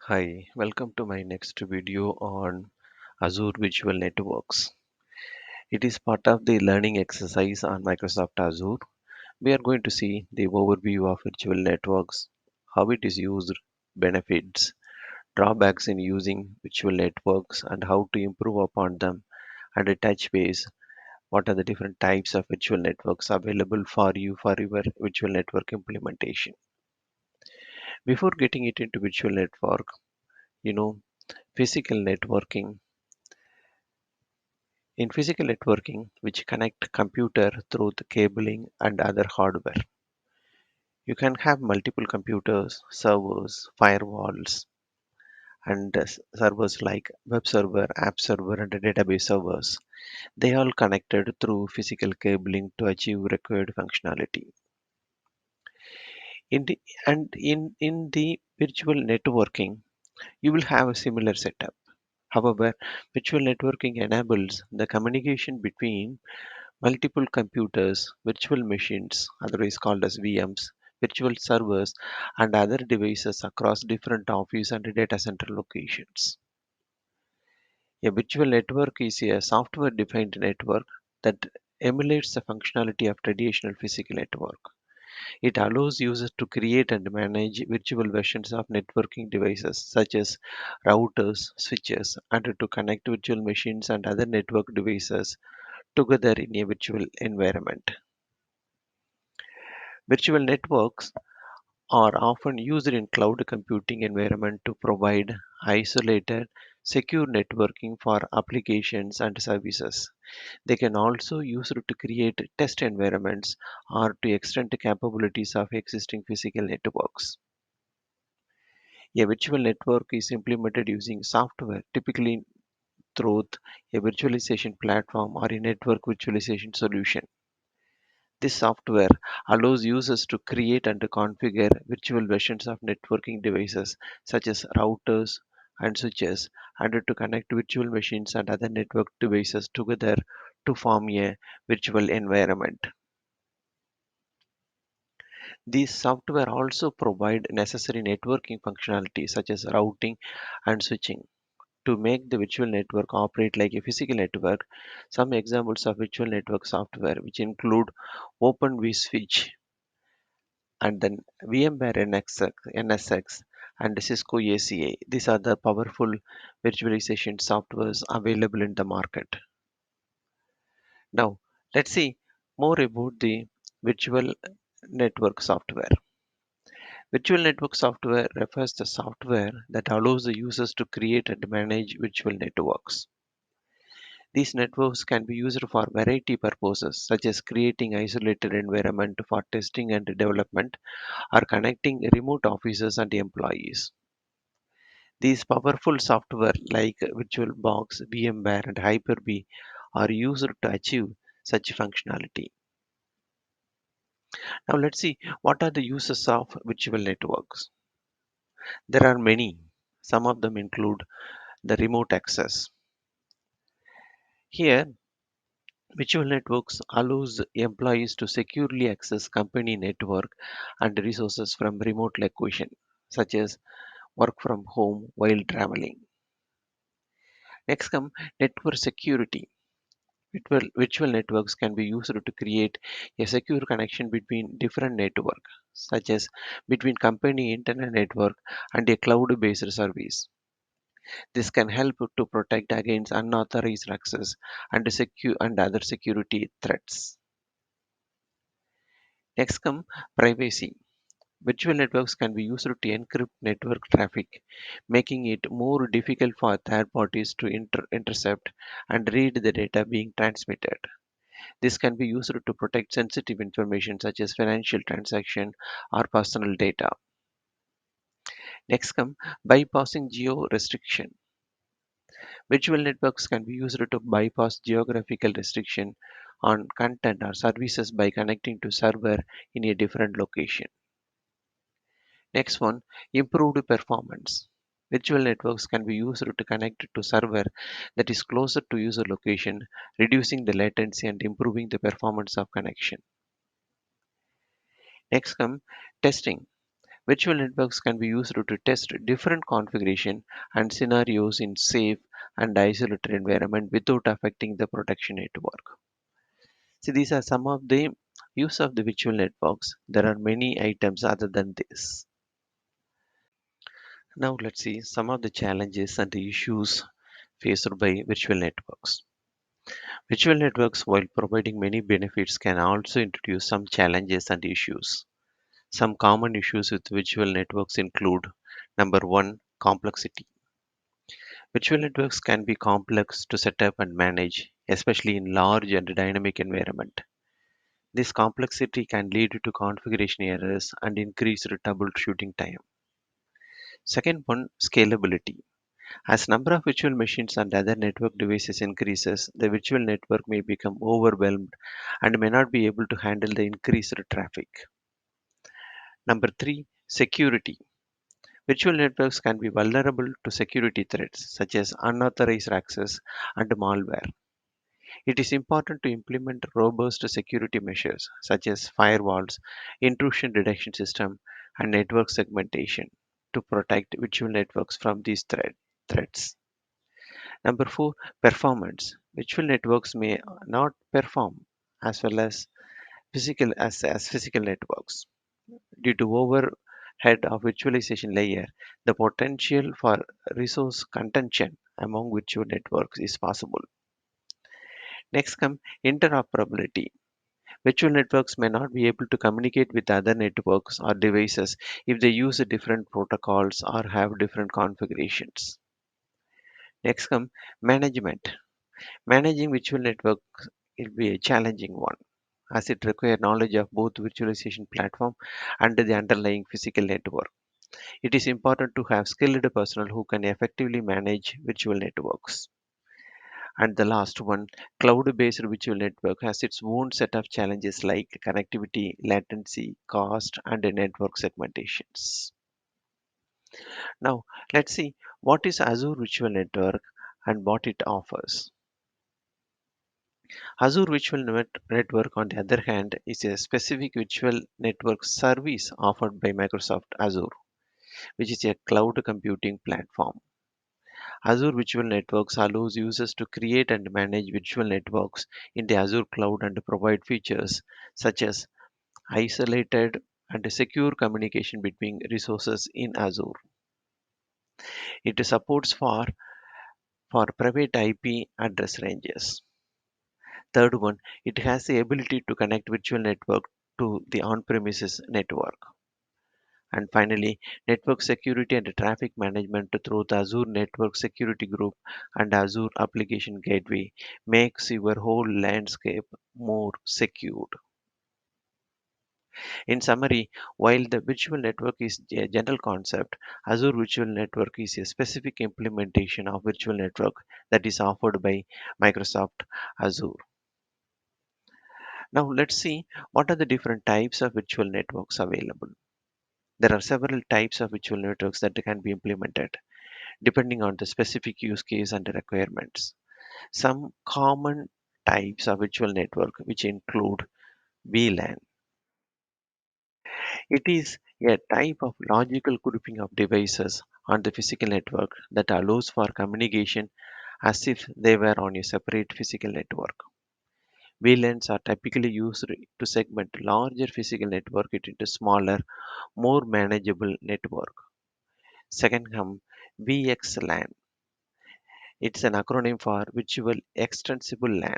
Hi, welcome to my next video on Azure Virtual Networks. It is part of the learning exercise on Microsoft Azure. We are going to see the overview of virtual networks, how it is used, benefits, drawbacks in using virtual networks, and how to improve upon them, and a touch base what are the different types of virtual networks available for you for your virtual network implementation. Before getting it into virtual network, you know, physical networking. In physical networking, which connect computer through the cabling and other hardware, you can have multiple computers, servers, firewalls, and servers like web server, app server, and database servers. They all connected through physical cabling to achieve required functionality. In the in the virtual networking, you will have a similar setup. However, virtual networking enables the communication between multiple computers, virtual machines, otherwise called as VMs, virtual servers, and other devices across different office and data center locations. A virtual network is a software defined network that emulates the functionality of traditional physical network. It allows users to create and manage virtual versions of networking devices such as routers, switches, and to connect virtual machines and other network devices together in a virtual environment. Virtual networks are often used in cloud computing environment to provide isolated, secure networking for applications and services. They can also use it to create test environments or to extend the capabilities of existing physical networks. A virtual network is implemented using software, typically through a virtualization platform or a network virtualization solution. This software allows users to create and configure virtual versions of networking devices such as routers and switches, and to connect virtual machines and other network devices together to form a virtual environment. These software also provide necessary networking functionality such as routing and switching. To make the virtual network operate like a physical network, some examples of virtual network software which include Open vSwitch and then VMware NSX and Cisco ACA. These are the powerful virtualization softwares available in the market. Now, let's see more about the virtual network software. Virtual network software refers to software that allows the users to create and manage virtual networks. These networks can be used for variety purposes such as creating isolated environment for testing and development or connecting remote offices and employees. These powerful software like VirtualBox, VMware, and Hyper-V are used to achieve such functionality. Now let's see what are the uses of virtual networks. There are many. Some of them include the remote access. Here, virtual networks allows employees to securely access company network and resources from remote location, such as work from home while traveling. Next come network security. Virtual networks can be used to create a secure connection between different networks, such as between company internet network and a cloud-based service. This can help to protect against unauthorized access and secure and other security threats. Next come privacy. Virtual networks can be used to encrypt network traffic, making it more difficult for third parties to intercept and read the data being transmitted. This can be used to protect sensitive information such as financial transaction or personal data. Next come bypassing geo restriction. Virtual networks can be used to bypass geographical restriction on content or services by connecting to server in a different location. Next one, improved performance. Virtual networks can be used to connect to server that is closer to user location, reducing the latency and improving the performance of connection. Next come testing. Virtual networks can be used to test different configuration and scenarios in safe and isolated environment without affecting the protection network. See, these are some of the use of the virtual networks. There are many items other than this. Now let's see some of the challenges and the issues faced by virtual networks. Virtual networks, while providing many benefits, can also introduce some challenges and issues. Some common issues with virtual networks include number one, complexity. Virtual networks can be complex to set up and manage, especially in large and dynamic environment. This complexity can lead to configuration errors and increased troubleshooting time. Second one, scalability. As number of virtual machines and other network devices increases, the virtual network may become overwhelmed and may not be able to handle the increased traffic. Number three, security. Virtual networks can be vulnerable to security threats such as unauthorized access and malware. It is important to implement robust security measures such as firewalls, intrusion detection system, and network segmentation to protect virtual networks from these threats. Number four, performance. Virtual networks may not perform as well as physical networks. Due to overhead of virtualization layer, the potential for resource contention among virtual networks is possible. Next come interoperability. Virtual networks may not be able to communicate with other networks or devices if they use different protocols or have different configurations. Next come management. Managing virtual networks will be a challenging one as it requires knowledge of both virtualization platform and the underlying physical network. It is important to have skilled personnel who can effectively manage virtual networks. And the last one, cloud-based virtual network has its own set of challenges like connectivity, latency, cost, and network segmentations. Now, let's see what is Azure Virtual Network and what it offers. Azure Virtual Network, on the other hand, is a specific virtual network service offered by Microsoft Azure, which is a cloud computing platform. Azure Virtual Networks allows users to create and manage virtual networks in the Azure cloud and provide features such as isolated and secure communication between resources in Azure. It supports for private IP address ranges. Third one, it has the ability to connect virtual network to the on-premises network. And finally, network security and traffic management through the Azure Network Security Group and Azure Application Gateway makes your whole landscape more secure. In summary, while the virtual network is a general concept, Azure Virtual Network is a specific implementation of virtual network that is offered by Microsoft Azure. Now let's see what are the different types of virtual networks available. There are several types of virtual networks that can be implemented depending on the specific use case and the requirements. Some common types of virtual network which include VLAN. It is a type of logical grouping of devices on the physical network that allows for communication as if they were on a separate physical network. VLANs are typically used to segment larger physical network into smaller, more manageable network. Second come VXLAN. It's an acronym for Virtual Extensible LAN.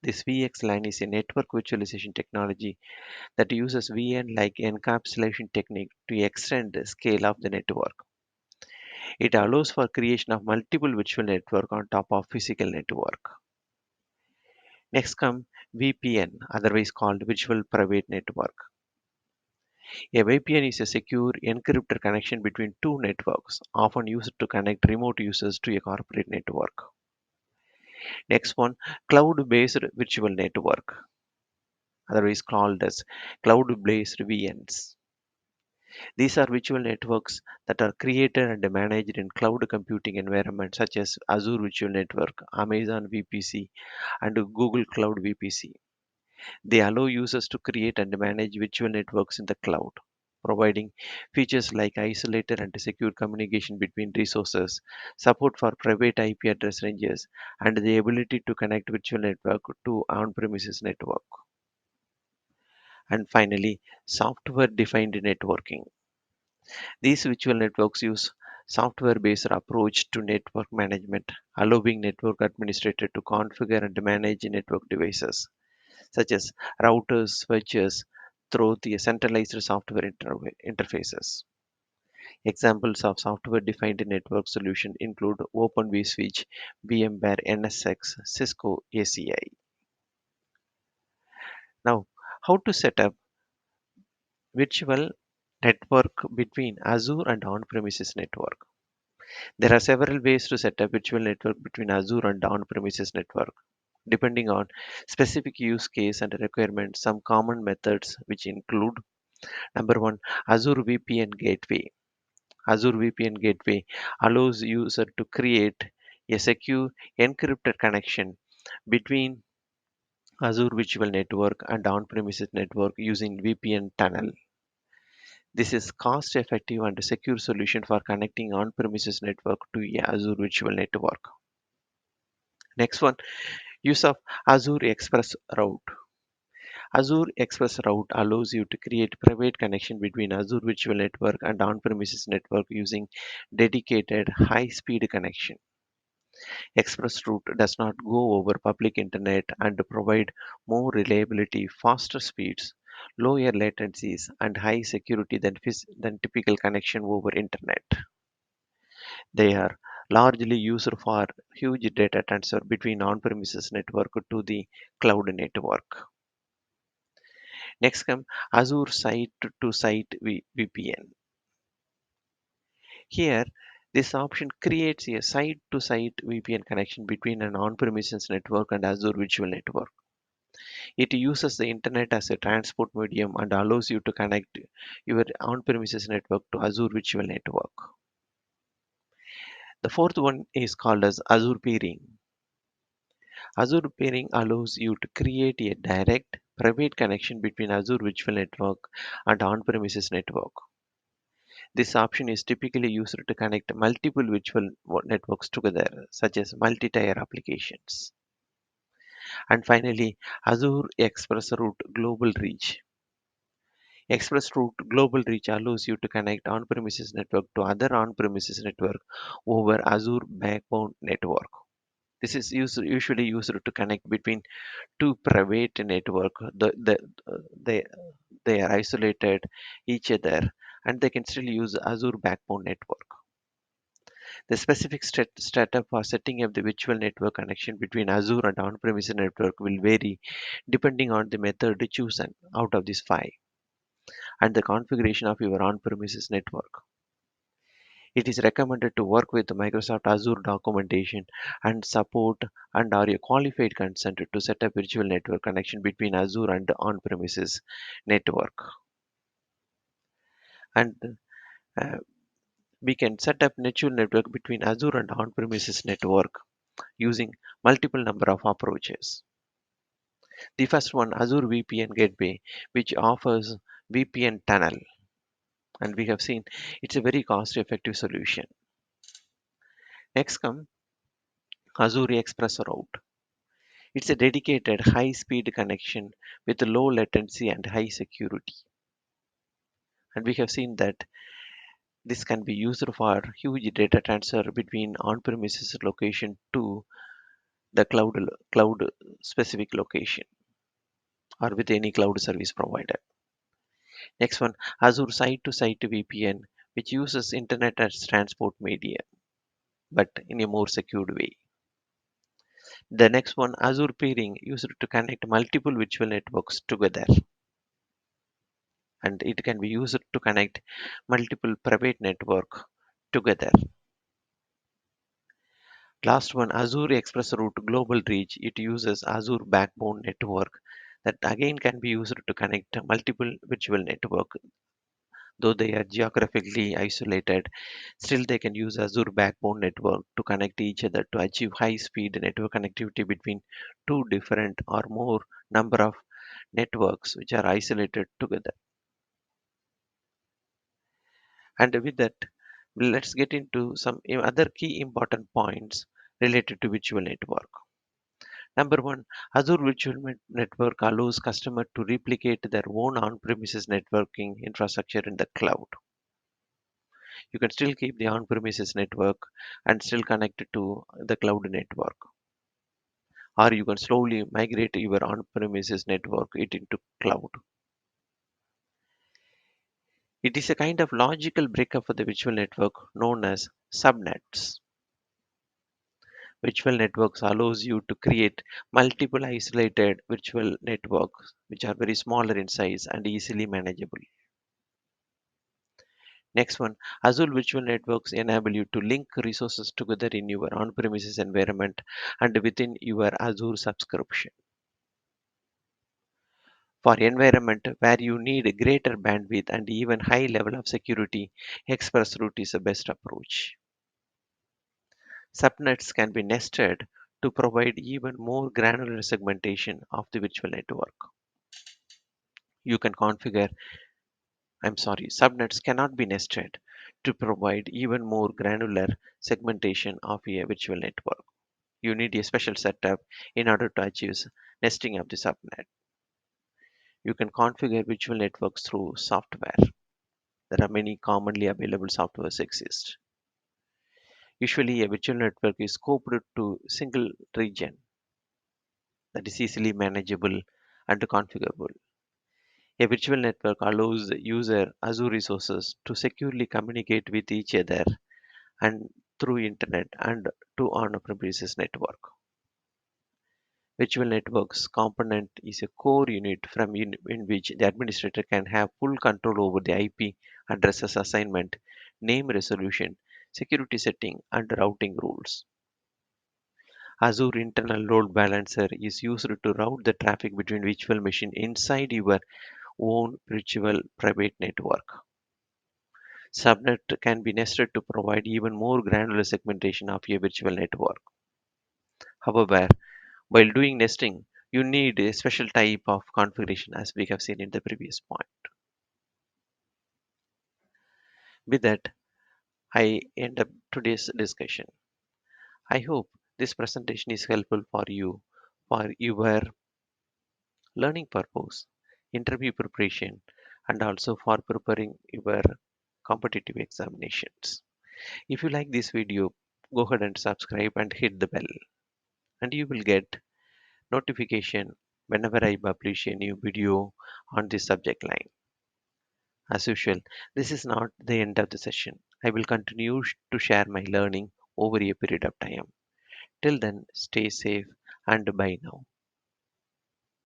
This VXLAN is a network virtualization technology that uses VN-like encapsulation technique to extend the scale of the network. It allows for creation of multiple virtual network on top of physical network. Next come VPN, otherwise called Virtual Private Network. A VPN is a secure encrypted connection between two networks, often used to connect remote users to a corporate network. Next one, cloud-based virtual network, otherwise called as cloud-based VNs. These are virtual networks that are created and managed in cloud computing environments such as Azure Virtual Network, Amazon VPC, and Google Cloud VPC. They allow users to create and manage virtual networks in the cloud. providing features like isolated and secure communication between resources, support for private IP address ranges, and the ability to connect virtual network to on-premises network. And finally, software-defined networking. These virtual networks use software-based approach to network management, allowing network administrator to configure and manage network devices such as routers, switches through the centralized software interfaces. Examples of software-defined network solution include Open vSwitch, VMware NSX, Cisco ACI. Now, how to set up virtual network between Azure and on-premises network? There are several ways to set up virtual network between Azure and on-premises network. Depending on specific use case and requirement, some common methods which include number one, Azure VPN gateway. Azure VPN gateway allows user to create a secure encrypted connection between Azure virtual network and on-premises network using VPN tunnel. This is cost-effective and secure solution for connecting on-premises network to a Azure virtual network. Next one, use of Azure Express Route. Azure Express Route allows you to create private connection between Azure Virtual Network and on-premises network using dedicated high-speed connection. Express Route does not go over public internet and provide more reliability, faster speeds, lower latencies, and high security than typical connection over internet. They are largely used for huge data transfer between on-premises network to the cloud network. Next come Azure site-to-site VPN. Here, this option creates a site-to-site VPN connection between an on-premises network and Azure Virtual Network. It uses the internet as a transport medium and allows you to connect your on-premises network to Azure Virtual Network. The fourth one is called as Azure peering. Azure peering allows you to create a direct private connection between Azure Virtual Network and on-premises network. This option is typically used to connect multiple virtual networks together, such as multi-tier applications. And finally, Azure Express Route Global Reach. Express Route Global Reach allows you to connect on-premises network to other on-premises network over Azure backbone network. This is usually used to connect between two private network. They, they are isolated each other and they can still use Azure backbone network. The specific setup for setting up the virtual network connection between Azure and on-premises network will vary depending on the method chosen out of these five and the configuration of your on-premises network. It is recommended to work with the Microsoft Azure documentation and support and are a qualified consent to set up virtual network connection between Azure and the on-premises network. And uh, we can set up virtual network between Azure and on-premises network using multiple number of approaches. The first one, Azure VPN Gateway, which offers VPN tunnel, and we have seen it's a very cost-effective solution. Next come Azure Express Route. It's a dedicated high-speed connection with low latency and high security. And we have seen that this can be used for huge data transfer between on-premises location to the cloud specific location or with any cloud service provider. Next one, Azure site-to-site VPN, which uses internet as transport media, but in a more secured way. The next one, Azure peering, used to connect multiple virtual networks together, and it can be used to connect multiple private network together. Last one, Azure Express Route Global Reach. It uses Azure backbone network that again can be used to connect multiple virtual network. Though they are geographically isolated, still they can use Azure backbone network to connect each other to achieve high speed network connectivity between two different or more number of networks which are isolated together. And with that, let's get into some other key important points related to virtual network. Number one, Azure Virtual Network allows customer to replicate their own on-premises networking infrastructure in the cloud. You can still keep the on-premises network and still connect it to the cloud network, or you can slowly migrate your on-premises network it into cloud. It is a kind of logical breakup for the virtual network known as subnets. Virtual networks allows you to create multiple isolated virtual networks which are very smaller in size and easily manageable. Next one, Azure Virtual Networks enable you to link resources together in your on-premises environment and within your Azure subscription. For environment where you need greater bandwidth and even high level of security, Express Route is the best approach. Subnets can be nested to provide even more granular segmentation of the virtual network. You can configure, subnets cannot be nested to provide even more granular segmentation of a virtual network. You need a special setup in order to achieve nesting of the subnet. You can configure virtual networks through software. There are many commonly available softwares exist. Usually a virtual network is scoped to single region that is easily manageable and configurable. A virtual network allows user Azure resources to securely communicate with each other and through internet and to on-premises network. Virtual networks component is a core unit in which the administrator can have full control over the IP addresses assignment, name resolution, security setting, and routing rules. Azure internal load balancer is used to route the traffic between virtual machine inside your own virtual private network. Subnet can be nested to provide even more granular segmentation of your virtual network. However, while doing nesting, you need a special type of configuration as we have seen in the previous point. With that, I end up today's discussion. I hope this presentation is helpful for you for your learning purpose, interview preparation, and also for preparing your competitive examinations. If you like this video, go ahead and subscribe and hit the bell, and you will get notification whenever I publish a new video on this subject line. As usual, this is not the end of the session. I will continue to share my learning over a period of time. Till then, stay safe and bye now.